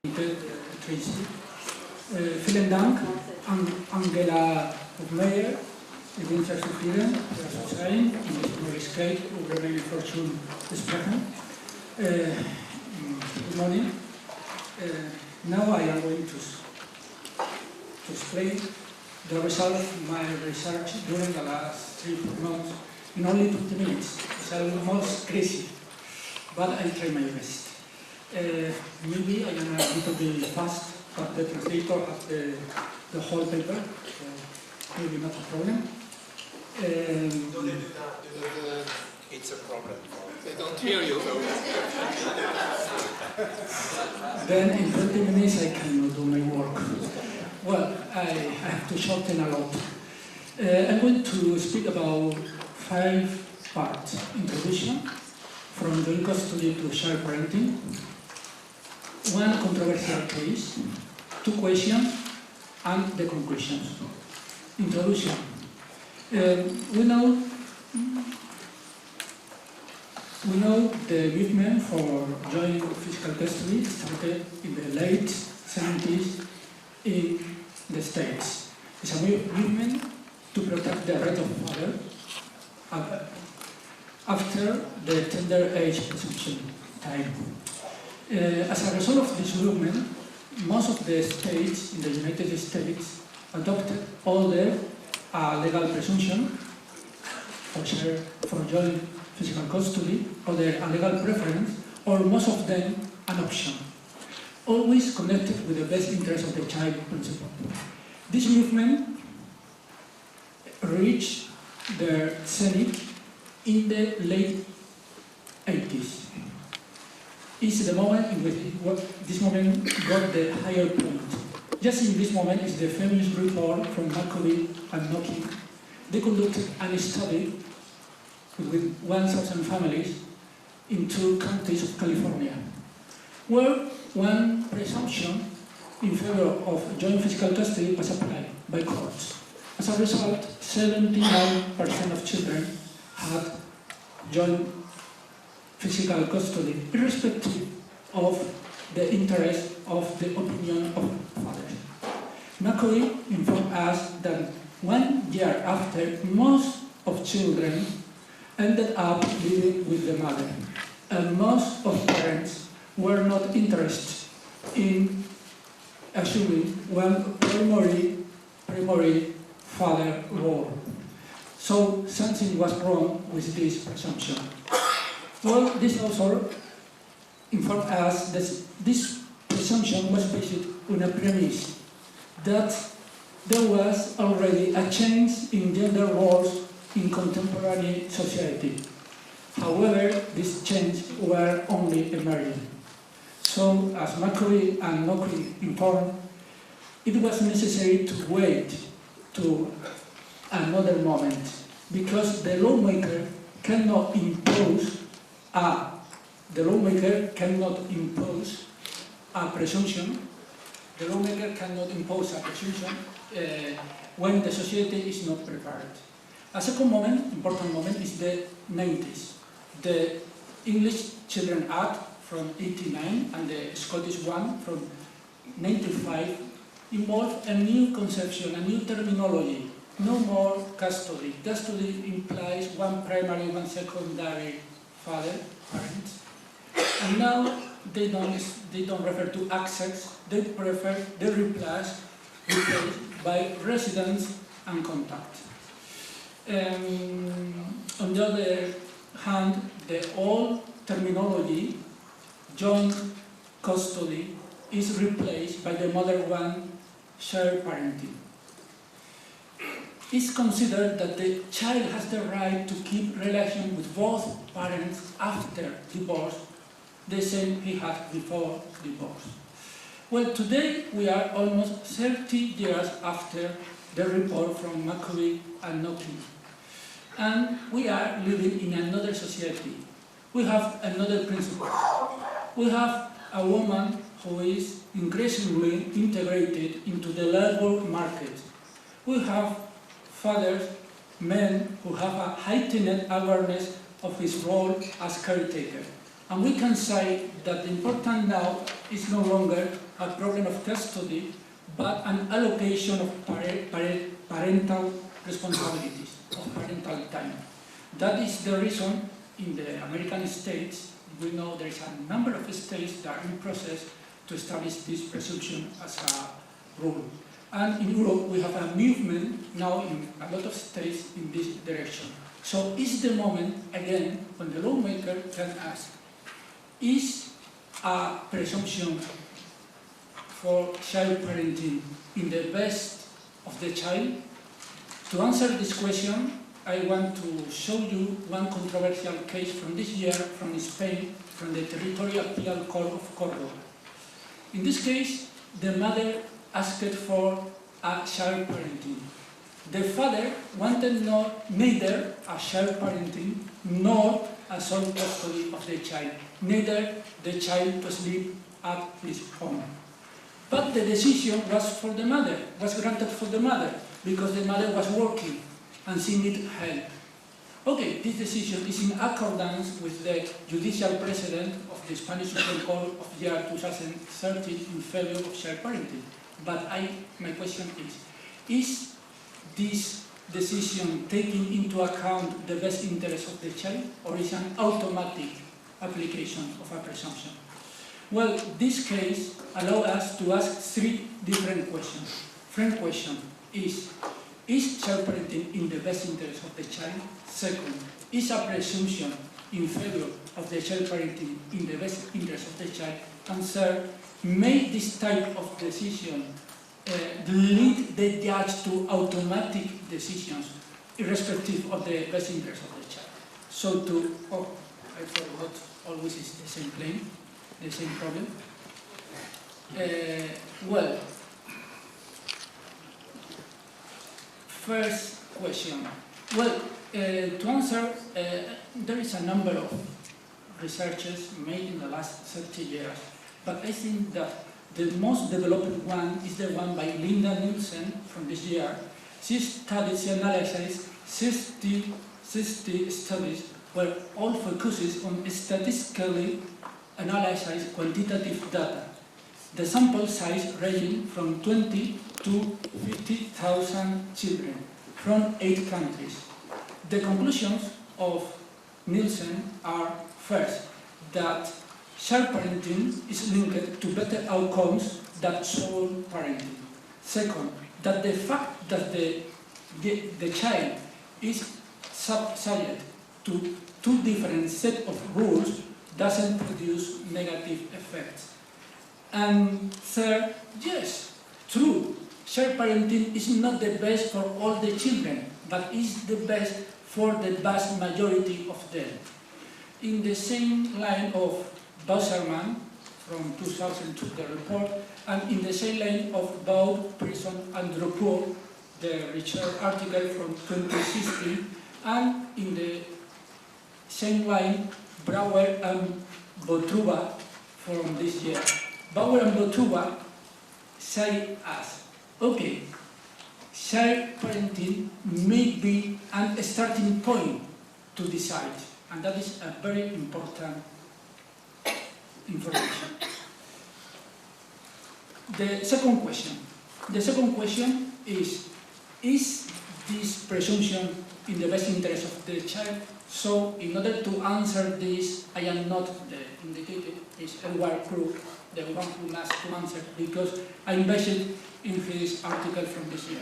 Tracy. Vielen Dank an Angela Hofmeier, ich wünsche euch zufrieden, zu sein, in der Möglichkeit, über meine Forschung zu sprechen. Good morning. Now I am going to explain the result of my research during the last 3 months in only 20 minutes. It's almost crazy, but I try my best. Maybe I am a little bit fast, but the translator has the whole paper, so maybe not a problem. It's a problem. They don't hear you though. Then in 20 minutes I cannot do my work. Well, I have to shorten a lot. I'm going to speak about 5 parts. Introduction, from joint custody to shared parenting, 1 controversial case, 2 questions, and the conclusions. Introduction. We know the movement for joint physical custody started in the late 70s in the States. It's a movement to protect the right of father after the tender age presumption time. As a result of this movement, most of the states in the United States adopted older legal presumption for joint physical custody, or a legal preference, or most of them an option, always connected with the best interest of the child principle. This movement reached their zenith in the late 80s. It's the moment in which this moment got the higher point. Just in this moment is the famous report from McCovey and Noki. They conducted a study with 1,000 families in 2 counties of California, where one presumption in favor of joint physical custody was applied by courts. As a result, 79% of children had joint physical custody, irrespective of the interest of the opinion of fathers. McCoy informed us that 1 year after, most of children ended up living with the mother, and most of parents were not interested in assuming one primary father role. So something was wrong with this presumption. Well, this author informed us that this presumption was based on a premise that there was already a change in gender roles in contemporary society. However, these changes were only emerging. So, as McCoy and Noki informed, it was necessary to wait to another moment, because the lawmaker cannot impose a presumption. The lawmaker cannot impose a presumption when the society is not prepared. A second moment, important moment, is the 90s. The English Children Act from 89 and the Scottish one from 95 involved a new conception, a new terminology. No more custody. Custody implies 1 primary, 1 secondary father, parents. And now they don't refer to access, they replace by residence and contact. On the other hand, the old terminology, joint custody, is replaced by the modern one, shared parenting. It's considered that the child has the right to keep relation with both parents after divorce, the same he had before divorce. Well, today we are almost 30 years after the report from McCoy and Noki. And we are living in another society. We have another principle. We have a woman who is increasingly integrated into the labor market. We have fathers, men who have a heightened awareness of his role as caretaker. And we can say that the important now is no longer a problem of custody, but an allocation of parental responsibilities, of parental time. That is the reason in the American states, we know there is a number of states that are in process to establish this presumption as a rule. And in Europe, we have a movement now in a lot of states in this direction. So it's the moment, again, when the lawmaker can ask, is a presumption for child parenting in the best of the child? To answer this question, I want to show you one controversial case from this year from Spain, from the Territorial Appeal Court of Córdoba. In this case, the mother asked for a child parenting. The father wanted neither a child parenting nor a sole custody of the child, neither the child to sleep at his home. But the decision was for the mother, was granted for the mother, because the mother was working and she needed help. Okay, this decision is in accordance with the judicial precedent of the Spanish Supreme Court of year 2013 in favor of child parenting. But my question is this decision taking into account the best interest of the child, or is an automatic application of a presumption? Well, this case allows us to ask three different questions. First question is child parenting in the best interest of the child? Second, is a presumption in favor of the child parenting in the best interest of the child? And third, may this type of decision lead the judge to automatic decisions, irrespective of the best interest of the child? So I forgot, always is the same claim, the same problem. Well, first question. Well, to answer, there is a number of researches made in the last 30 years, but I think that the most developed one is the one by Linda Nielsen from this year. She analyzes 60 studies where all focuses on statistically analyzed quantitative data. The sample size ranging from 20 to 50,000 children from 8 countries. The conclusions of Nielsen are, first, that child parenting is linked to better outcomes than sole parenting. Second, that the fact that the child is subject to two different sets of rules doesn't produce negative effects. And third, yes, true, child parenting is not the best for all the children, but is the best for the vast majority of them. In the same line of Wasserman from 2002, the report, and in the same line of Baugh, Prison, and Dropot, the research article from 2016, and in the same line, Bauer and Botruba from this year. Bauer and Botruba say us, okay, child parenting may be a starting point to decide, and that is a very important information. The second question is this presumption in the best interest of the child? So in order to answer this, I am not the indicated, is Edward Crook, the one who must to answer, because I'm based in his article from this year.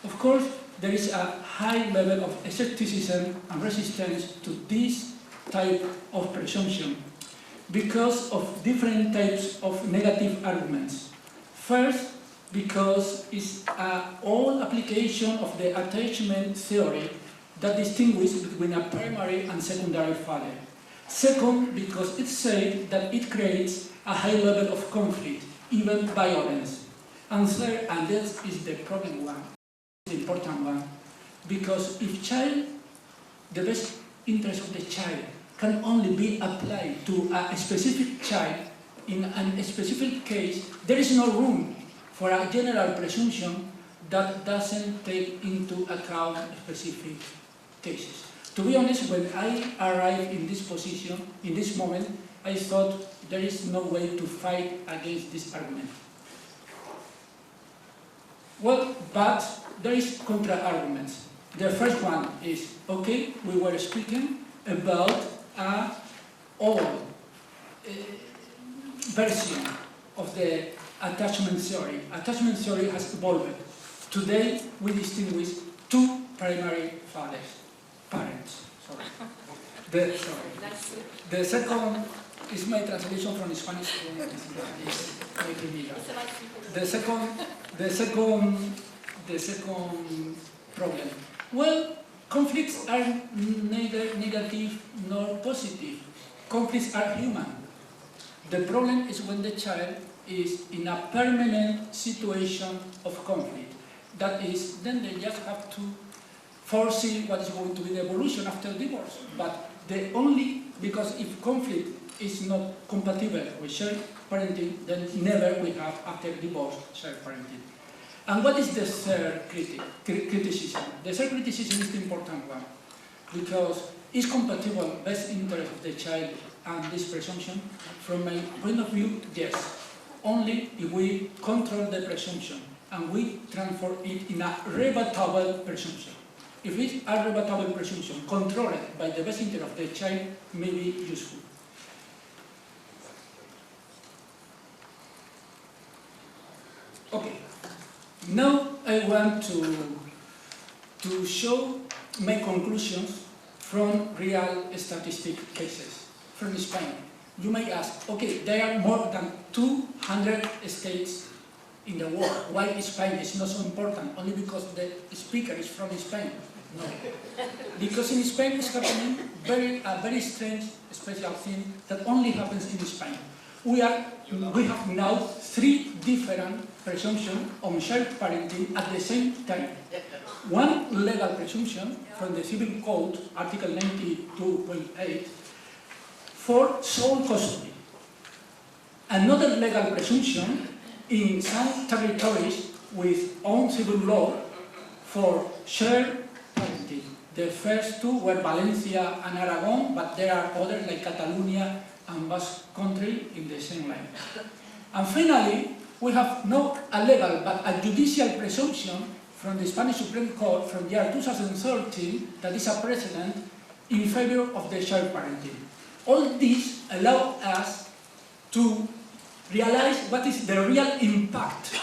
Of course, there is a high level of skepticism and resistance to this type of presumption because of different types of negative arguments. First, because it's an old application of the attachment theory that distinguishes between a primary and secondary father. Second, because it says that it creates a high level of conflict, even violence. And third, and this is the problem one, the important one, because if the best interest of the child can only be applied to a specific child in a specific case, there is no room for a general presumption that doesn't take into account specific cases. To be honest, when I arrived in this position, in this moment, I thought there is no way to fight against this argument. Well, but there is counter-arguments. The first one is, okay, we were speaking about an old version of the attachment theory. Attachment theory has evolved. Today, we distinguish two primary parents. The second is my translation from Spanish. The second problem. Well, conflicts are neither negative nor positive. Conflicts are human. The problem is when the child is in a permanent situation of conflict. That is, then they just have to foresee what is going to be the evolution after divorce. But because if conflict is not compatible with shared parenting, then never we have after divorce shared parenting. And what is the third criticism? The third criticism is the important one, because is compatible best interest of the child and this presumption? From my point of view, yes. Only if we control the presumption and we transform it in a rebuttable presumption. If it's a rebuttable presumption controlled by the best interest of the child, may be useful. Okay. Now I want to show my conclusions from real statistic cases from Spain. You may ask, okay, there are more than 200 states in the world. Why Spain is not so important? Only because the speaker is from Spain? No. Because in Spain is happening a very strange, special thing that only happens in Spain. We have now 3 different presumptions on shared parenting at the same time. One legal presumption from the Civil Code, Article 92.8, for sole custody. Another legal presumption in some territories with own civil law for shared parenting. The first two were Valencia and Aragon, but there are others like Catalonia and Basque Country in the same line. And finally, we have not a legal but a judicial presumption from the Spanish Supreme Court from the year 2013 that is a precedent in favor of the shared parenting. All this allows us to realize what is the real impact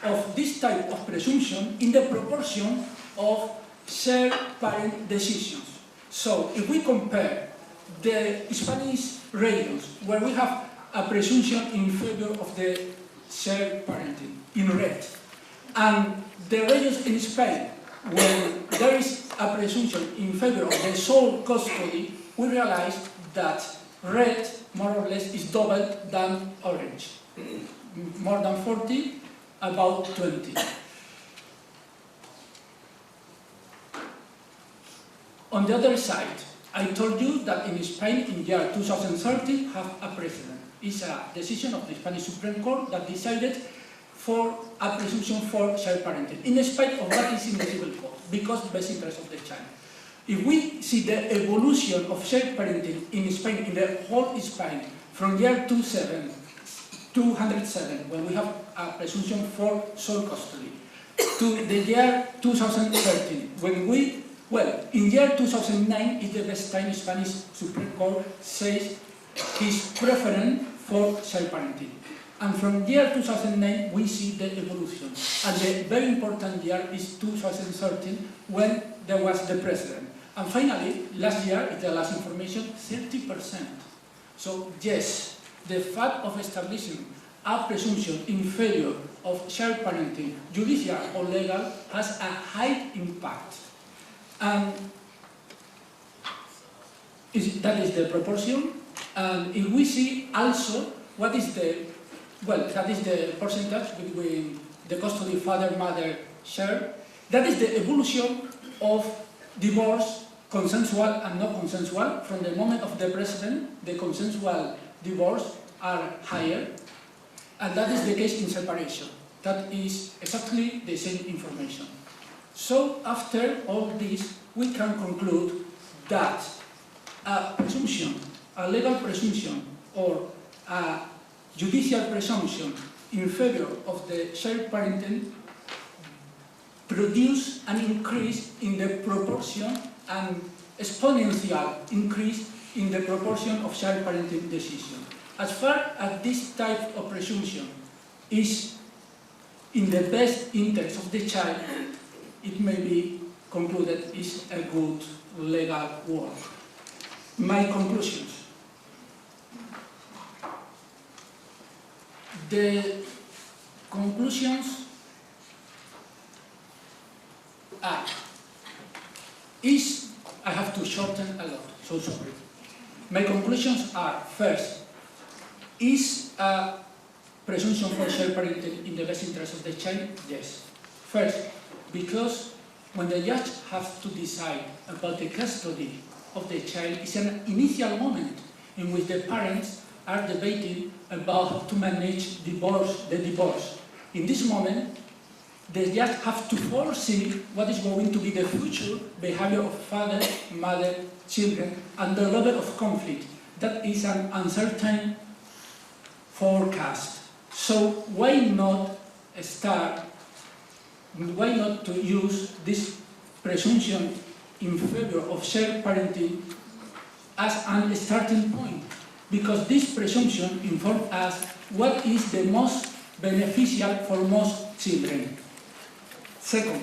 of this type of presumption in the proportion of shared parent decisions. So if we compare the Spanish regions where we have a presumption in favor of the shared parenting in red, and the regions in Spain where there is a presumption in favor of the sole custody, we realize that red more or less is double than orange. More than 40, about 20. On the other side, I told you that in Spain in year 2030 have a precedent. It's a decision of the Spanish Supreme Court that decided for a presumption for shared parenting, in spite of what is in the civil code, because the best interest of the child. If we see the evolution of shared parenting in Spain, in the whole Spain, from year 207, when we have a presumption for sole custody, to the year 2013, when in year 2009 is the best time Spanish Supreme Court says his preference for shared parenting. And from year 2009 we see the evolution. And the very important year is 2013 when there was the precedent. And finally, last year, is the last information, 30%. So yes, the fact of establishing a presumption in favor of shared parenting, judicial or legal, has a high impact. And that is the proportion. And if we see also what is that is the percentage between the custody father-mother share, that is the evolution of divorce, consensual and not consensual. From the moment of the precedent, the consensual divorce are higher, and that is the case in separation. That is exactly the same information. So after all this, we can conclude that a presumption, a legal presumption or a judicial presumption in favor of the shared parenting produce an increase in the proportion and exponential increase in the proportion of shared parenting decision. As far as this type of presumption is in the best interest of the child, it may be concluded is a good legal work. My conclusions. The conclusions are, I have to shorten a lot, so sorry. My conclusions are, first, is a presumption for shared parenting in the best interest of the child? Yes. First, because when the judge has to decide about the custody of the child, it's an initial moment in which the parents are debating about how to manage the divorce. In this moment, the judge has to foresee what is going to be the future behavior of father, mother, children, and the level of conflict. That is an uncertain forecast. So why not to use this presumption in favor of shared parenting as a starting point? Because this presumption informs us what is the most beneficial for most children. Second,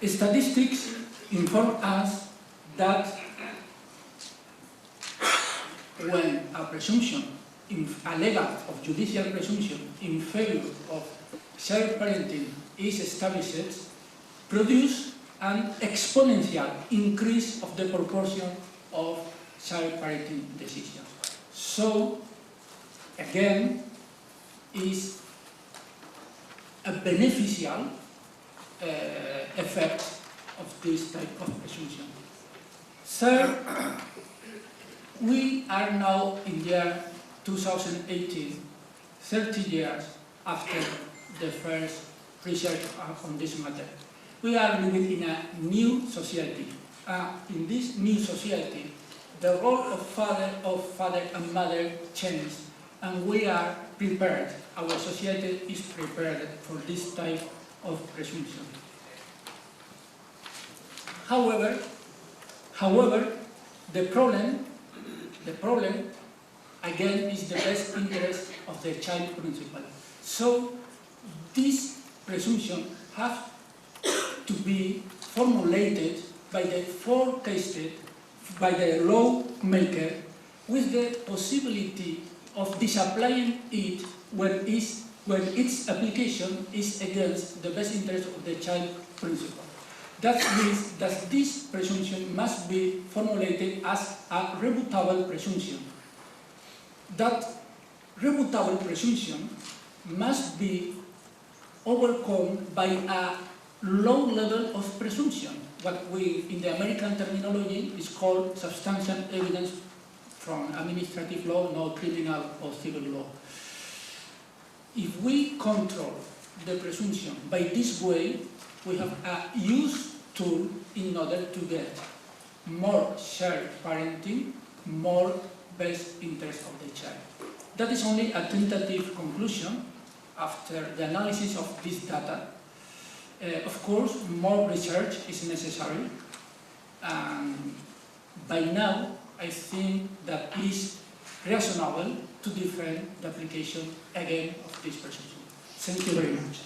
statistics inform us that when a presumption, a legal of judicial presumption in favor of shared parenting is established, produce an exponential increase of the proportion of shared parenting decisions. So, again, is a beneficial effect of this type of presumption. Third, we are now in the year 2018, 30 years after the first research on this matter. We are living in a new society. In this new society, the role of father and mother changed, and we are prepared. Our society is prepared for this type of presumption. However, the problem again is the best interest of the child principle. So this presumption has to be formulated by the forecasted by the lawmaker with the possibility of disapplying it when its application is against the best interest of the child principle. That means that this presumption must be formulated as a rebuttable presumption. That rebuttable presumption must be overcome by a low level of presumption, what we, in the American terminology, is called substantial evidence from administrative law, not criminal or civil law. If we control the presumption by this way, we have a use tool in order to get more shared parenting, more best interest of the child. That is only a tentative conclusion after the analysis of this data. Of course, more research is necessary, and by now I think that it is reasonable to defend the application again of this presumption. Thank you very much.